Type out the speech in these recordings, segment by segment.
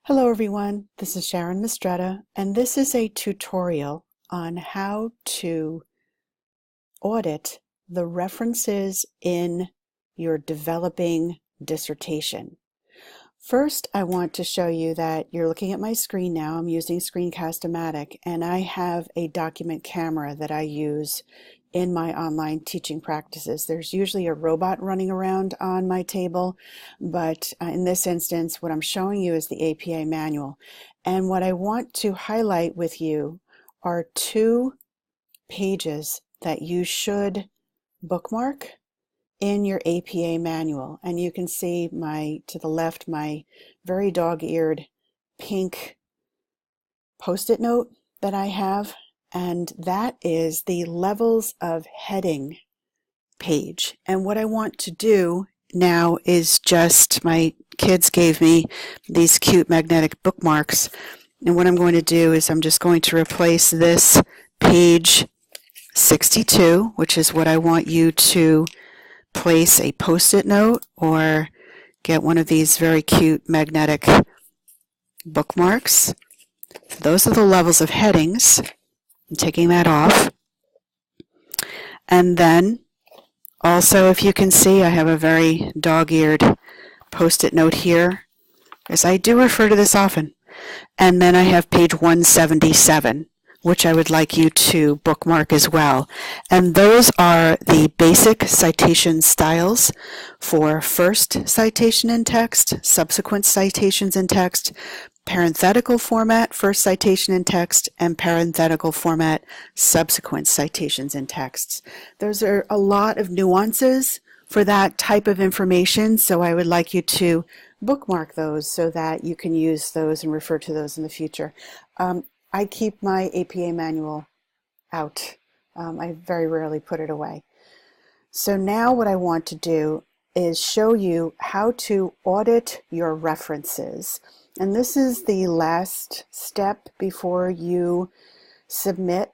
Hello everyone, this is Sharon Mistretta, and this is a tutorial on how to audit the references in your developing dissertation. First, I want to show you that you're looking at my screen now. I'm using Screencast-O-Matic, and I have a document camera that I use in my online teaching practices. There's usually a robot running around on my table, but in this instance, what I'm showing you is the APA manual. And what I want to highlight with you are two pages that you should bookmark in your APA manual. And you can see to the left, my very dog-eared pink Post-it note that I have, and that is the levels of heading page. And what I want to do now is my kids gave me these cute magnetic bookmarks, and what I'm going to do is I'm just going to replace this page 62, which is what I want you to place a Post-it note or get one of these very cute magnetic bookmarks. Those are the levels of headings. I'm taking that off. And then also, if you can see, I have a very dog-eared Post-it note here, as I do refer to this often. And then I have page 177, which I would like you to bookmark as well. And those are the basic citation styles for first citation in text, subsequent citations in text, parenthetical format, first citation in text, and parenthetical format, subsequent citations in texts. Those are a lot of nuances for that type of information, so I would like you to bookmark those so that you can use those and refer to those in the future. I keep my APA manual out. I very rarely put it away. So now what I want to do is show you how to audit your references. And this is the last step before you submit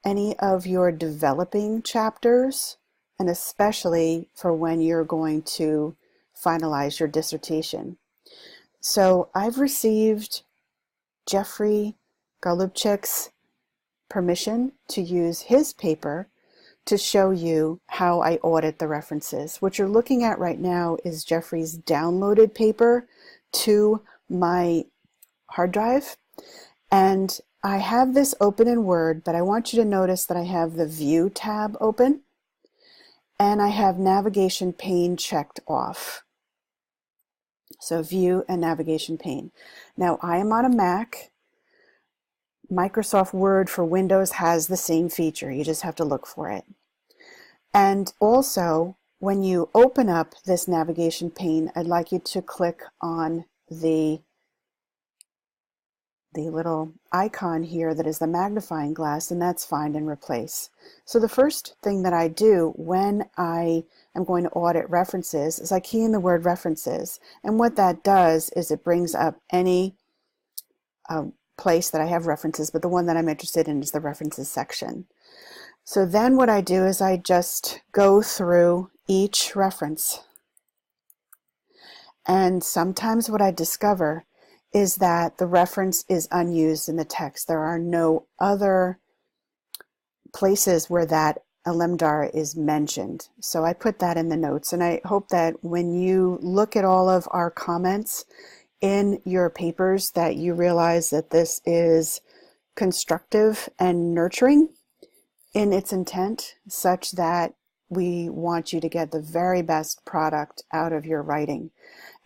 any of your developing chapters, and especially for when you're going to finalize your dissertation. So I've received Jeffrey Golubchik's permission to use his paper to show you how I audit the references. What you're looking at right now is Jeffrey's downloaded paper to my hard drive, and I have this open in Word, but I want you to notice that I have the View tab open and I have navigation pane checked off. So View and navigation pane. Now I am on a Mac. Microsoft Word for Windows has the same feature. You just have to look for it. And also, when you open up this navigation pane, I'd like you to click on the little icon here that is the magnifying glass, and that's Find and Replace. So the first thing that I do when I am going to audit references is I key in the word references. And what that does is it brings up any place that I have references, but the one that I'm interested in is the references section. So then what I do is I just go through each reference. And sometimes what I discover is that the reference is unused in the text. There are no other places where that Alemdar is mentioned. So I put that in the notes, and I hope that when you look at all of our comments in your papers that you realize that this is constructive and nurturing in its intent, such that we want you to get the very best product out of your writing.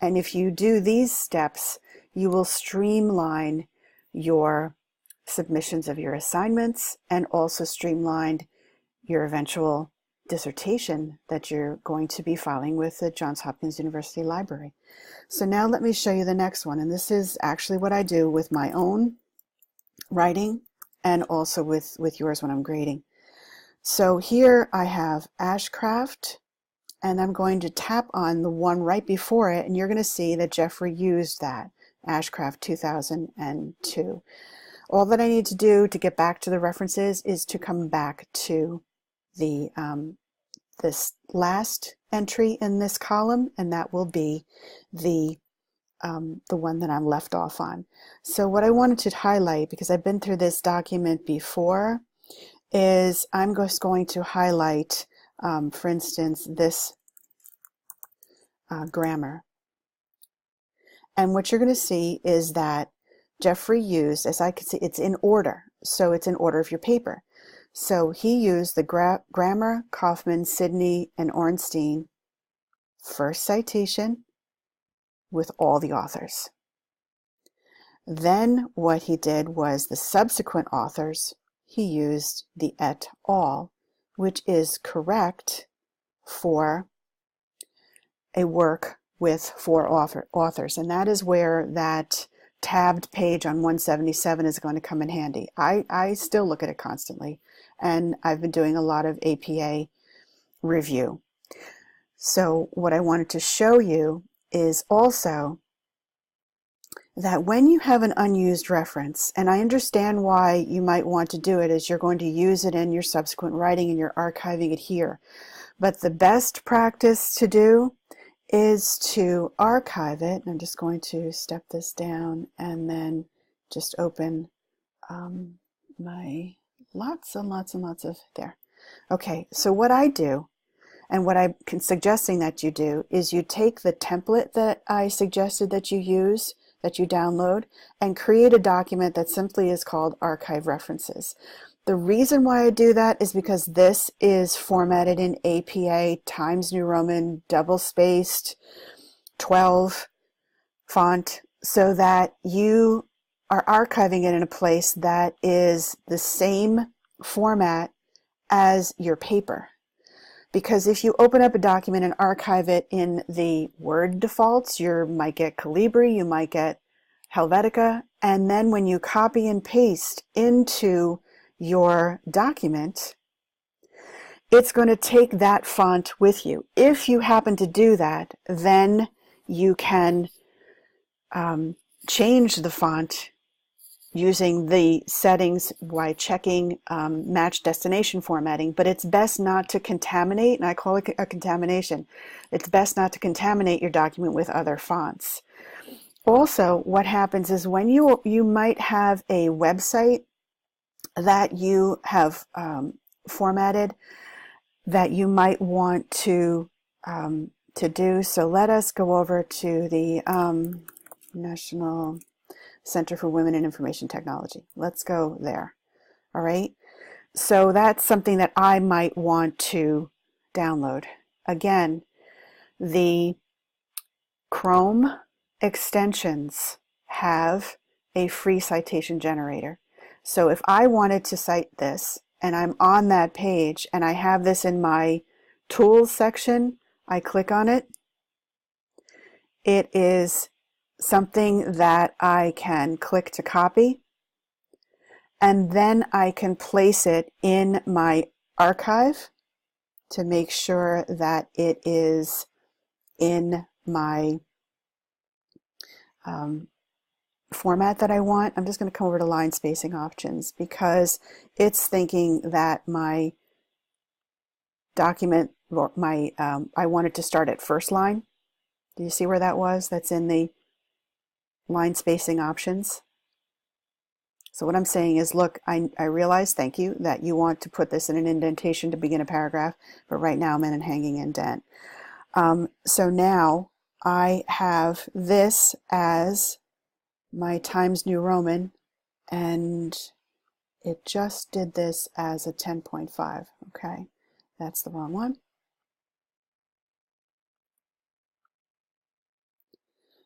And if you do these steps, you will streamline your submissions of your assignments and also streamline your eventual dissertation that you're going to be filing with the Johns Hopkins University Library. So now let me show you the next one. And this is actually what I do with my own writing and also with yours when I'm grading. So here I have Ashcraft, and I'm going to tap on the one right before it, and you're going to see that Jeffrey used that, Ashcraft 2002. All that I need to do to get back to the references is to come back to the this last entry in this column, and that will be the the one that I'm left off on. So what I wanted to highlight, because I've been through this document before, is I'm just going to highlight, for instance, this grammar. And what you're going to see is that Jeffrey used, as I can see, it's in order. So it's in order of your paper. So he used the grammar, Kaufman, Sidney, and Ornstein first citation with all the authors. Then what he did was the subsequent authors, he used the et al., which is correct for a work with 4 authors. And that is where that tabbed page on 177 is going to come in handy. I still look at it constantly, and I've been doing a lot of APA review. So what I wanted to show you is also that when you have an unused reference, and I understand why you might want to do it, is you're going to use it in your subsequent writing and you're archiving it here. But the best practice to do is to archive it. I'm just going to step this down and then just open my lots and lots and lots of there. Okay, so what I do, and what I'm suggesting that you do, is you take the template that I suggested that you use, that you download, and create a document that simply is called Archive References. The reason why I do that is because this is formatted in APA, Times New Roman, double-spaced, 12 font, so that you are archiving it in a place that is the same format as your paper. Because if you open up a document and archive it in the Word defaults, you might get Calibri, you might get Helvetica, and then when you copy and paste into your document, it's going to take that font with you. If you happen to do that, then you can change the font using the settings by checking match destination formatting, but it's best not to contaminate, and I call it a contamination. It's best not to contaminate your document with other fonts. Also, what happens is when you might have a website that you have formatted that you might want to do. So let us go over to the National Center for Women in Information Technology. Let's go there. All right. So that's something that I might want to download. Again, the Chrome extensions have a free citation generator. So if I wanted to cite this and I'm on that page and I have this in my tools section, I click on it. It is something that I can click to copy, and then I can place it in my archive to make sure that it is in my format that I want. I'm just going to come over to line spacing options because it's thinking that my document, or my I want it to start at first line. Do you see where that was? That's in the line spacing options. So what I'm saying is, look, I realize, thank you, that you want to put this in an indentation to begin a paragraph, but right now I'm in a hanging indent. So now I have this as my Times New Roman, and it just did this as a 10.5. Okay, that's the wrong one.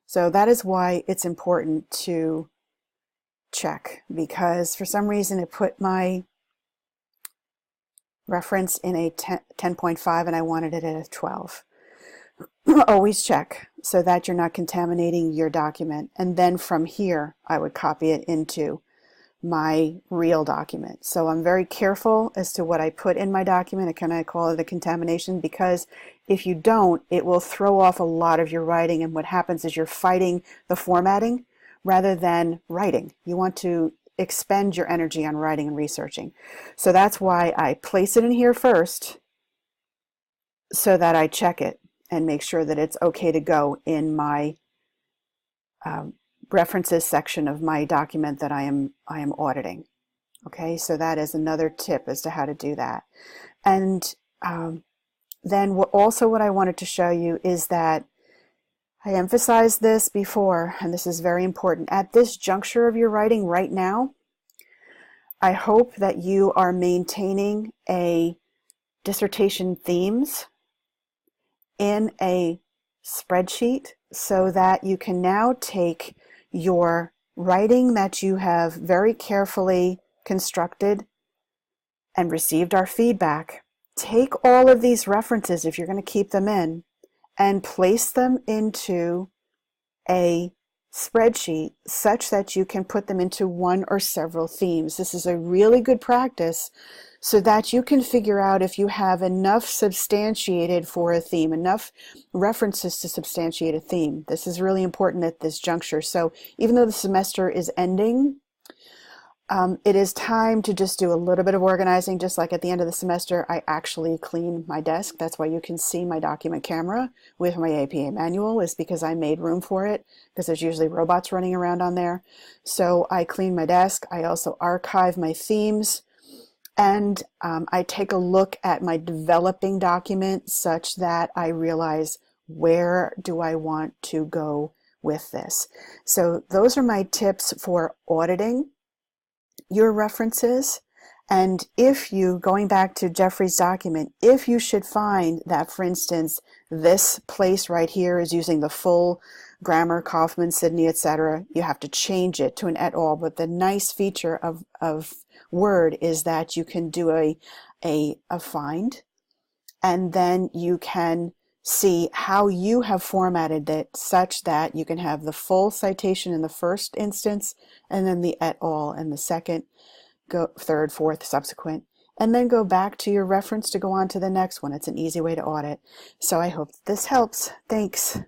So that is why it's important to check, because for some reason it put my reference in a 10.5 and I wanted it at a 12. Always check so that you're not contaminating your document. And then from here, I would copy it into my real document. So I'm very careful as to what I put in my document. Can I call it a contamination? Because if you don't, it will throw off a lot of your writing. And what happens is you're fighting the formatting rather than writing. You want to expend your energy on writing and researching. So that's why I place it in here first, so that I check it and make sure that it's okay to go in my references section of my document that I am auditing. Okay, so that is another tip as to how to do that. And then also what I wanted to show you is that I emphasized this before, and this is very important. At this juncture of your writing right now, I hope that you are maintaining a dissertation themes in a spreadsheet so that you can now take your writing that you have very carefully constructed and received our feedback. Take all of these references, if you're going to keep them in, and place them into a spreadsheet such that you can put them into one or several themes. This is a really good practice so that you can figure out if you have enough substantiated for a theme, enough references to substantiate a theme. This is really important at this juncture. So even though the semester is ending, it is time to just do a little bit of organizing. Just like at the end of the semester, I actually clean my desk. That's why you can see my document camera with my APA manual, is because I made room for it, because there's usually robots running around on there. So I clean my desk. I also archive my themes, and I take a look at my developing document such that I realize, where do I want to go with this? So those are my tips for auditing your references. And if you, going back to Jeffrey's document, if you should find that, for instance, this place right here is using the full grammar, Kaufman, Sydney, etc., you have to change it to an et al. But the nice feature of Word is that you can do a find, and then you can see how you have formatted it such that you can have the full citation in the first instance, and then the et al. In the second, go third, fourth, subsequent, and then go back to your reference to go on to the next one. It's an easy way to audit. So I hope this helps. Thanks.